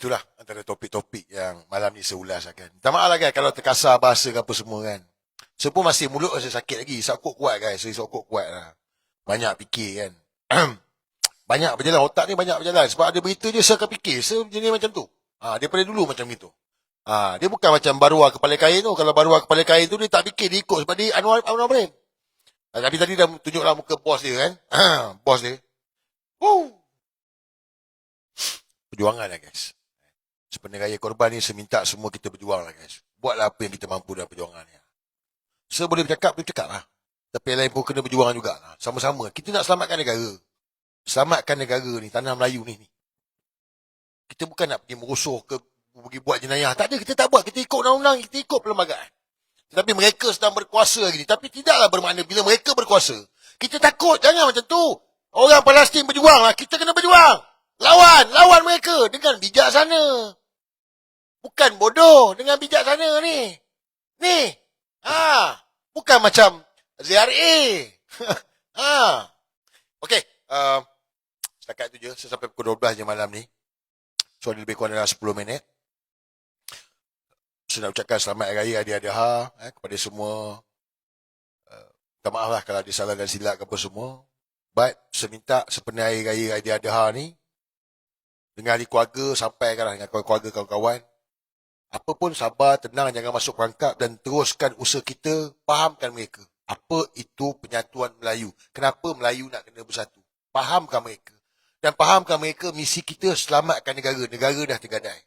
Itulah antara topik-topik yang malam ni saya ulas kan. Minta maaf lah kan kalau terkasar bahasa ke apa semua kan. Saya pun masih mulut saya sakit lagi. Sakut kuat guys. Saya sakut kuat lah. Banyak fikir kan. Banyak berjalan. Otak ni banyak berjalan. Sebab ada berita je saya akan fikir. Saya jenis macam tu. Daripada dulu macam itu. Dia bukan macam baruah kepala kain tu. Kalau baruah kepala kain tu dia tak fikir. Dia ikut sebab dia Anwar Ibrahim. Tapi tadi dah tunjuklah muka bos dia kan. Bos dia. Perjuangan lah guys. Sepenuh raya korban ni saya minta semua kita berjuang lah guys. Buatlah apa yang kita mampu dalam perjuangan ni. Saya boleh bercakap lah. Tapi yang lain pun kena berjuang jugalah. Sama-sama. Kita nak selamatkan negara. Selamatkan negara ni. Tanah Melayu ni. Kita bukan nak pergi merusuh ke pergi buat jenayah. Tak ada. Kita tak buat. Kita ikut undang-undang. Kita ikut perlembagaan. Tetapi mereka sedang berkuasa lagi ni. Tapi tidaklah bermakna bila mereka berkuasa. Kita takut. Jangan macam tu. Orang Palestin berjuang lah. Kita kena berjuang. Lawan mereka. Dengan bijaksana. Bukan bodoh dengan bijaksana ni. Bukan macam ZRA. Okey. Setakat tu je. Saya sampai pukul 12 je malam ni. So, lebih kurang dalam 10 minit. Saya nak ucapkan selamat Hari Raya Aidilha kepada semua. Minta maaf lah kalau ada salah dan silap ke apa semua. But, saya minta sepenuh Hari Raya Aidilha ni. Dengan ahli keluarga, sampaikanlah dengan keluarga kawan-kawan. Apa pun sabar, tenang, jangan masuk perangkap dan teruskan usaha kita, fahamkan mereka. Apa itu penyatuan Melayu? Kenapa Melayu nak kena bersatu? Fahamkan mereka. Dan fahamkan mereka misi kita selamatkan negara. Negara dah tergadai.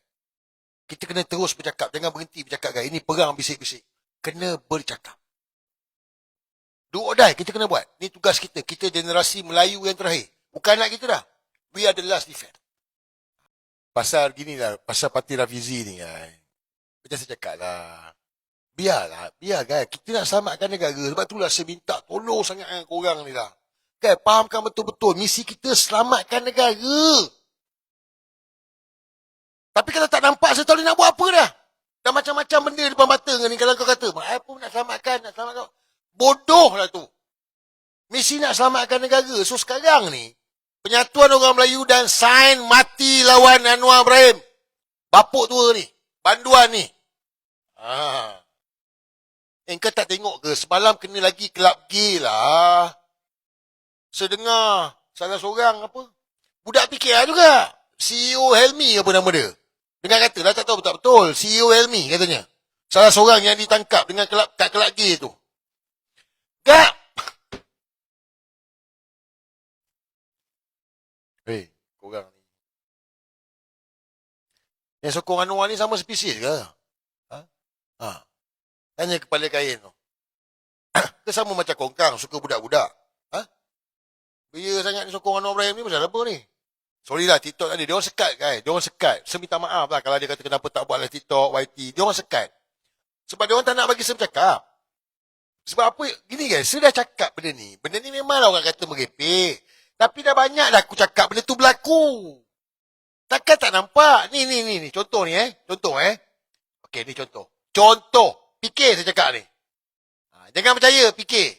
Kita kena terus bercakap. Jangan berhenti bercakap. Ini perang bisik-bisik. Kena bercakap. Do or die, kita kena buat. Ini tugas kita. Kita generasi Melayu yang terakhir. Bukan anak kita dah. We are the last defense. Pasal gini lah. Pasal Parti Rafizi ni kan. Macam saya cakap lah. Biar kan. Kita nak selamatkan negara. Sebab itulah saya minta tolong sangat dengan korang ni lah. Kan, fahamkan betul-betul. Misi kita selamatkan negara. Tapi kalau tak nampak, saya tak boleh nak buat apa dah. Dah macam-macam benda depan mata ni. Kalau kau kata, apa nak selamatkan. Bodoh lah tu. Misi nak selamatkan negara. So sekarang ni, penyatuan orang Melayu dan sign mati lawan Anwar Ibrahim. Bapuk tua ni. Banduan ni. Kau tak tengok ke? Semalam kena lagi kelab gay lah. Saya dengar salah seorang apa? Budak PKR juga. CEO Helmi apa nama dia? Dengar kata lah, tak tahu betul-betul. CEO Helmi katanya. Salah seorang yang ditangkap dengan kat kelab gay tu. Gak! Korang ni. Yang sokong Anwar ni sama spesies ke? Tanya kepala kain tu. Dia sama macam kongkang, suka budak-budak. Dia sangat sokong Anwar Ibrahim ni pasal apa ni? Sorry lah, TikTok tadi. Dia orang sekat kan? Dia orang sekat. Saya minta maaf lah kalau dia kata kenapa tak buat lah TikTok, YT. Dia orang sekat. Sebab dia orang tak nak bagi saya bercakap. Sebab apa? Gini guys, saya dah cakap benda ni. Benda ni memanglah orang kata merepek. Tapi dah banyak dah aku cakap benda tu berlaku. Takkan tak nampak? Ni. Contoh ni Contoh Okey, ni contoh. Fikir saya cakap ni. Jangan percaya, fikir.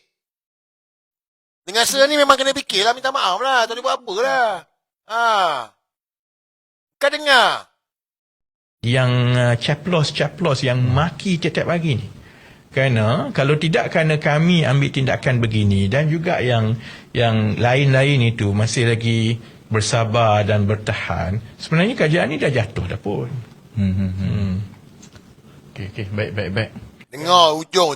Dengan saya ni memang kena fikir lah. Minta maaf lah. Tak boleh buat apa lah. Kau dengar. Yang caplos yang maki setiap hari ni. Kerana kalau tidak kerana kami ambil tindakan begini dan juga yang lain-lain itu masih lagi bersabar dan bertahan, sebenarnya kerajaan ni dah jatuh dah pun. Okey, baik. Dengar ujung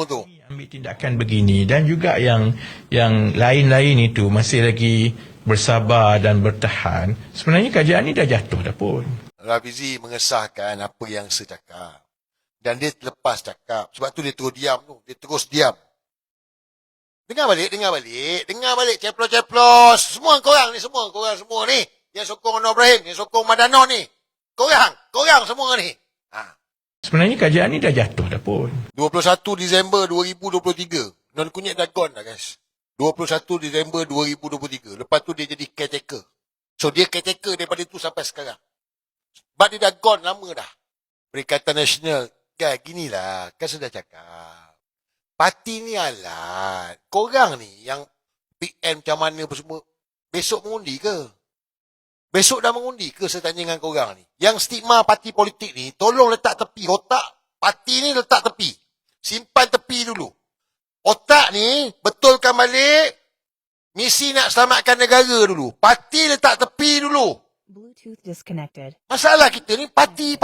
tu. Ambil tindakan begini dan juga yang lain-lain itu masih lagi bersabar dan bertahan, sebenarnya kerajaan ni dah jatuh dah pun. Rafizi mengesahkan apa yang saya cakap. Dan dia lepas cakap. Sebab tu dia terus diam tu. Dia terus diam. Dengar balik. Ceplos. Semua korang ni. Yang sokong Anwar Ibrahim. Yang sokong Madanon ni. Korang semua ni. Sebenarnya kerajaan ni dah jatuh dah pun. 21 Disember 2023. Non kunyit dah gone dah guys. 21 Disember 2023. Lepas tu dia jadi caretaker. So dia caretaker daripada tu sampai sekarang. Sebab dia dah gone lama dah. Perikatan Nasional. Kan ginilah. Kan saya dah cakap. Parti ni alat. Korang ni yang PM macam mana apa semua. Besok mengundi ke? Besok dah mengundi ke saya tanya dengan korang ni? Yang stigma parti politik ni, tolong letak tepi. Otak parti ni letak tepi. Simpan tepi dulu. Otak ni, betulkan balik. Misi nak selamatkan negara dulu. Parti letak tepi dulu. Bluetooth disconnected. Masalah kita ni parti.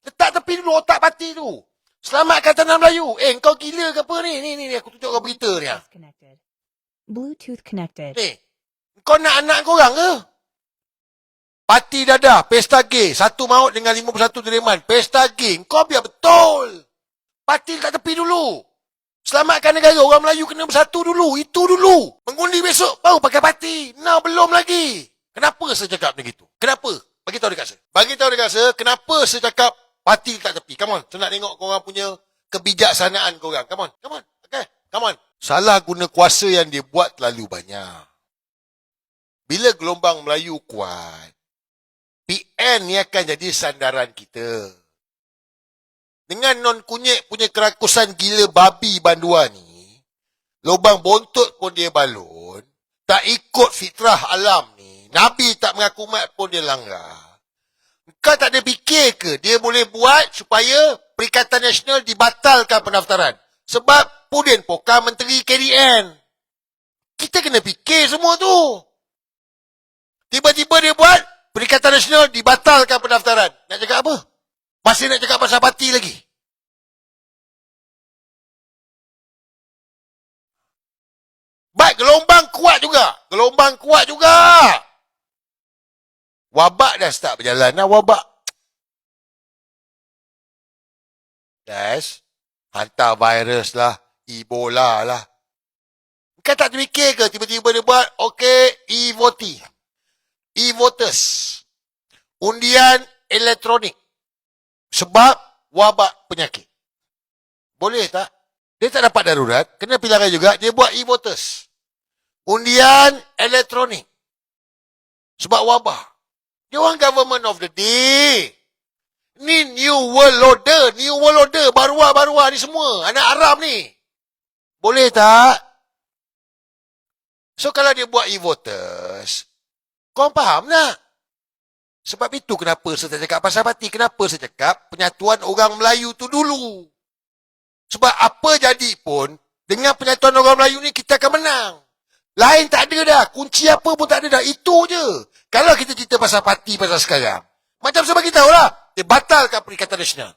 Letak tepi dulu otak parti tu. Selamatkan tanah Melayu. Kau gila ke apa ni? Ni aku tunjuk kau berita ni. Disconnected. Bluetooth connected. Ni. Kau nak anak korang ke? Parti dadah, pesta gay. 1 Maut dengan 51 Diriman. Pesta gay. Kau biar betul. Parti letak tepi dulu. Selamatkan negara. Orang Melayu kena bersatu dulu. Itu dulu. Mengundi besok baru pakai parti. Now belum lagi. Kenapa saya cakap begitu? Kenapa? Bagi tahu dekat saya. Bagi tahu dekat saya kenapa saya cakap parti letak tepi. Come on. Saya nak tengok korang punya kebijaksanaan korang. Come on. Okay. Come on. Salah guna kuasa yang dia buat terlalu banyak. Bila gelombang Melayu kuat, PN ni akan jadi sandaran kita. Dengan non-kunyit punya kerakusan gila babi bandua ni, lubang bontot pun dia balon, tak ikut fitrah alam ni, Nabi tak mengaku mat pun dia langgar. Kau tak ada fikir ke dia boleh buat supaya Perikatan Nasional dibatalkan pendaftaran? Sebab Pudin Poka Menteri KDN. Kita kena fikir semua tu. Tiba-tiba dia buat Perikatan Nasional dibatalkan pendaftaran. Nak cakap apa? Masih nak cakap pasal parti lagi. Baik, gelombang kuat juga. Wabak dah start berjalan dah, wabak. Guys, hantar virus lah, Ebola lah. Kau tak terfikir ke tiba-tiba dia buat, e-voters. Undian elektronik. Sebab wabak penyakit. Boleh tak? Dia tak dapat darurat, kena pilihan juga, dia buat e-voters. Undian elektronik. Sebab wabak. Dia orang government of the day. Ni new world order, barua ni semua, anak Arab ni. Boleh tak? So kalau dia buat e-voters, kau faham tak? Sebab itu kenapa saya cakap pasal parti, kenapa saya cakap penyatuan orang Melayu tu dulu. Sebab apa jadi pun, dengan penyatuan orang Melayu ni kita akan menang. Lain tak ada dah, kunci apa pun tak ada dah, itu je. Kalau kita cerita pasal parti pasal sekarang, macam saya bagi tahu lah, dia batalkan Perikatan Nasional.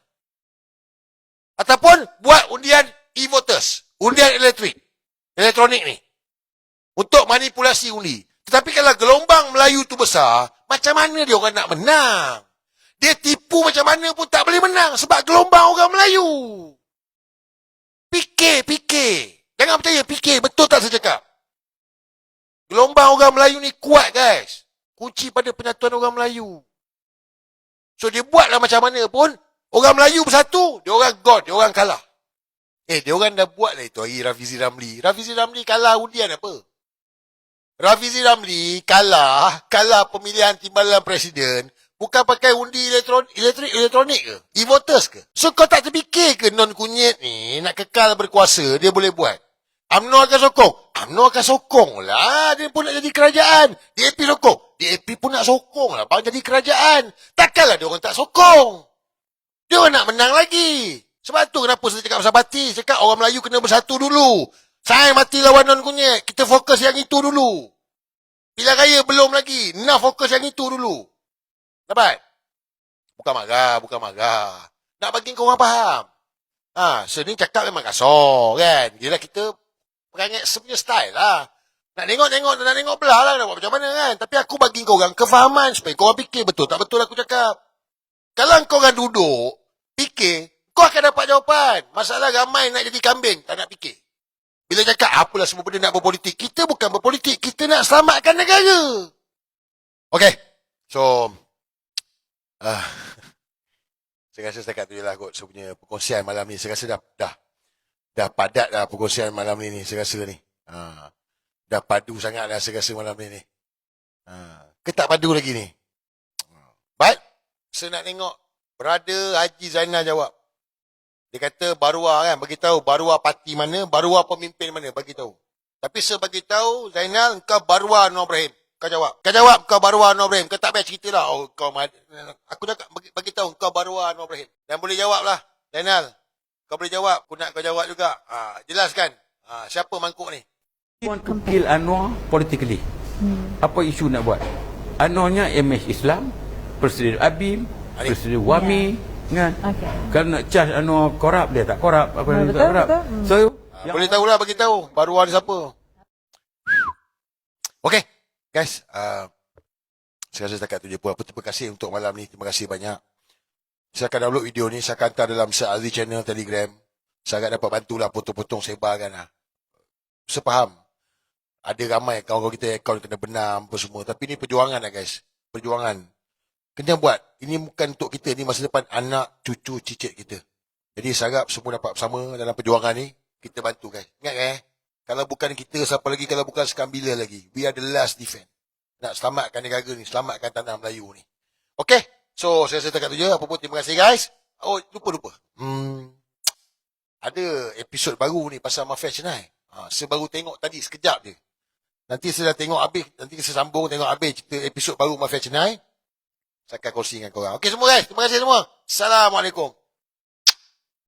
Ataupun buat undian e-voters, undian elektronik ni. Untuk manipulasi undi. Tetapi kalau gelombang Melayu tu besar, macam mana dia orang nak menang? Dia tipu macam mana pun tak boleh menang sebab gelombang orang Melayu. Fikir. Jangan percaya, fikir. Betul tak saya cakap? Gelombang orang Melayu ni kuat, guys. Kunci pada penyatuan orang Melayu. So dia buatlah macam mana pun, orang Melayu bersatu, dia orang God, dia orang kalah. Dia orang dah buat lah itu hari Rafizi Ramli. Rafizi Ramli kalah undian apa? Rafizi Ramli kalah pemilihan timbalan presiden, bukan pakai undi elektronik ke? E-voters ke? So kau tak terfikir ke non-kunyit ni nak kekal berkuasa, dia boleh buat? UMNO akan sokong? UMNO akan sokong lah. Dia pun nak jadi kerajaan. DAP sokong? DAP pun nak sokong lah. Bang jadi kerajaan. Takkanlah dia orang tak sokong. Dia orang nak menang lagi. Sebab tu kenapa saya cakap pasal parti. Saya cakap orang Melayu kena bersatu dulu. Saya mati lawan non-kunyit. Kita fokus yang itu dulu. Pilihan raya belum lagi. Nak fokus yang itu dulu. Dapat? Bukan marah. Nak bagi kau orang faham. Sini cakap memang kasar kan. Yelah kita perangai sebenarnya style lah. Nak tengok belah lah. Nak buat macam mana kan. Tapi aku bagi kau orang kefahaman. Supaya kau orang fikir betul tak betul aku cakap. Kalau kau orang duduk, fikir, kau akan dapat jawapan. Masalah ramai nak jadi kambing. Tak nak fikir. Bila cakap apalah semua benda nak berpolitik. Kita bukan berpolitik. Kita nak selamatkan negara. Okay. So, saya rasa setakat tu je lah kot. Saya punya perkongsian malam ni. Saya rasa dah padat dah perkongsian malam ni. Saya rasa ni. Dah padu sangat dah saya rasa malam ni. Ke tak padu lagi ni? Baik. Saya nak tengok Brother Haji Zainal jawab. Dia kata Barua kan. Bagitahu Barua parti mana. Barua pemimpin mana. Bagitahu. Tapi saya bagitahu Zainal engkau Barua Anwar Ibrahim. kau jawab. Kau jawab, kau Barua Anwar Ibrahim. Kau tak payah cerita lah. Oh, aku dah bagi tahu kau Barua Anwar Ibrahim. Dan boleh jawab lah. Zainal, kau boleh jawab. Aku nak kau jawab juga. Jelaskan. Siapa mangkuk ni? Want to kill Anwar politically. Apa isu nak buat? Anwarnya image Islam, Presiden Abim, Presiden Wami, kan? Okay. Kalau nak charge Anwar korup, dia tak korup. Apa yang tak korup. So, Boleh tahulah, bagi tahu. Barua ni siapa? Okey. Guys, saya rasa setakat tu je pun. Terima kasih untuk malam ni. Terima kasih banyak. Saya akan download video ni. Saya akan hantar dalam Azri channel Telegram. Saya agak dapat bantulah potong-potong sebarkan lah. Saya faham. Ada ramai kawan-kawan kita akaun kena benam apa semua. Tapi ni perjuangan lah guys. Perjuangan. Kena buat. Ini bukan untuk kita. Ini masa depan anak, cucu, cicit kita. Jadi saya harap semua dapat bersama dalam perjuangan ni. Kita bantu guys. Ingat kalau bukan kita, siapa lagi? Kalau bukan Sekambila lagi. We are the last defense. Nak selamatkan negara ni. Selamatkan tanah Melayu ni. Okay. So, saya rasa setakat tu je. Apa pun, terima kasih guys. Oh, lupa. Ada episod baru ni pasal Mafia Chennai. Saya baru tengok tadi sekejap je. Nanti saya dah tengok habis. Nanti saya sambung tengok habis cerita episod baru Mafia Chennai. Saya akan kongsi dengan korang. Okay semua guys. Terima kasih semua. Assalamualaikum.